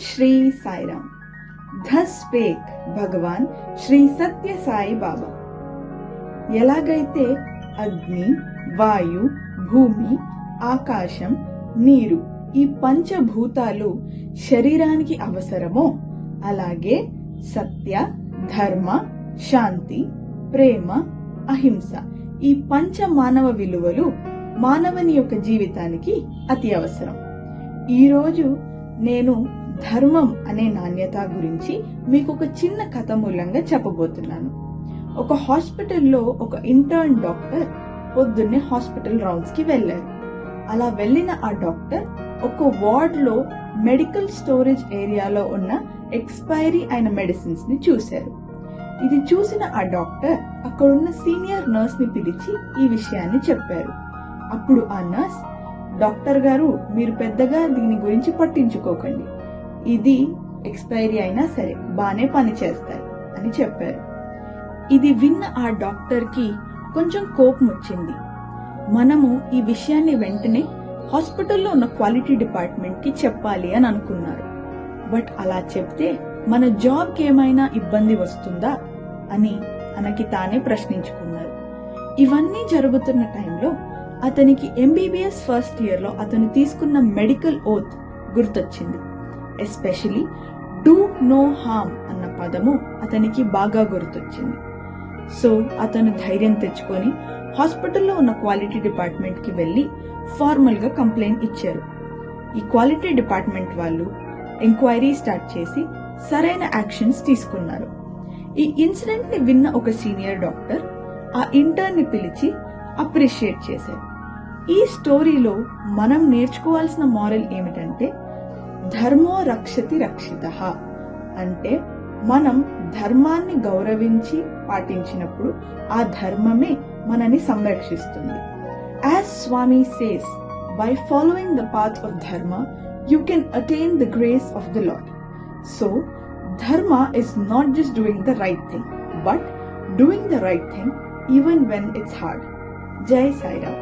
श्री साईराम। धस spec भगवान श्री सत्य साई बाबा। ఎలాగైతే అగ్ని, వాయు, భూమి, ఆకాశం, నీరు ఈ పంచభూతాలు శరీరానికి అవసరమో అలాగే సత్య, ధర్మ, శాంతి, ప్రేమ, అహింస ఈ పంచ మానవ విలువలు మానవుని యొక్క జీవితానికి అతి అవసరం. ఈరోజు నేను ధర్మం అనే నాణ్యత గురించి మీకు ఒక చిన్న కథ మూలంగా చెప్పబోతున్నాను. ఒక హాస్పిటల్లో ఒక ఇంటర్న్ డాక్టర్ పొద్దున్నే హాస్పిటల్ రౌండ్స్ కి వెళ్లారు. అలా వెళ్ళిన ఆ డాక్టర్ ఒక వార్డ్ లో మెడికల్ స్టోరేజ్ ఏరియాలో ఉన్న ఎక్స్పైరీ అయిన మెడిసిన్స్ ని చూశారు. ఇది చూసిన ఆ డాక్టర్ అక్కడున్న సీనియర్ నర్స్ ని పిలిచి ఈ విషయాన్ని చెప్పారు. అప్పుడు ఆ నర్స్, డాక్టర్ గారు మీరు పెద్దగా దీని గురించి పట్టించుకోకండి, ఇది ఎక్స్పైరీ అయినా సరే బానే పని చేస్తాయి అని చెప్పారు. ఇది విన్న ఆ డాక్టర్ కి కొంచెం కోపం వచ్చింది. మనము ఈ విషయాన్ని వెంటనే హాస్పిటల్లో ఉన్న క్వాలిటీ డిపార్ట్మెంట్ కి చెప్పాలి అని అనుకున్నారు. బట్ అలా చెప్తే మన జాబ్ కి ఏమైనా ఇబ్బంది వస్తుందా అని తనకి తానే ప్రశ్నించుకున్నారు. ఇవన్నీ జరుగుతున్న టైంలో అతనికి ఎంబీబీఎస్ ఫస్ట్ ఇయర్ లో అతను తీసుకున్న మెడికల్ ఓత్ గుర్తొచ్చింది. ఎస్పెషలీ డూ నో హార్మ్ అన్న పదము అతనికి బాగా గుర్తొచ్చింది. సో అతను ధైర్యం తెచ్చుకొని హాస్పిటల్లో ఉన్న క్వాలిటీ డిపార్ట్మెంట్ కి వెళ్లి ఫార్మల్ గా కంప్లైంట్ ఇచ్చారు. ఈ క్వాలిటీ డిపార్ట్మెంట్ వాళ్ళు ఎంక్వైరీ స్టార్ట్ చేసి సరైన యాక్షన్స్ తీసుకున్నారు. ఈ ఇన్సిడెంట్ ని విన్న ఒక సీనియర్ డాక్టర్ ఆ ఇంటర్న్ ని పిలిచి అప్రిషియేట్ చేశారు. ఈ స్టోరీలో మనం నేర్చుకోవాల్సిన మారల్ ఏమిటంటే ధర్మో రక్షతి రక్షితః అంటే మనం ధర్మాన్ని గౌరవించి పాటించినప్పుడు ఆ ధర్మమే మనని సంరక్షిస్తుంది. As Swami says, by following the path of dharma you can attain the grace of the Lord. So dharma is not just doing the right thing but doing the right thing even when it's hard. Jai Sai Ram.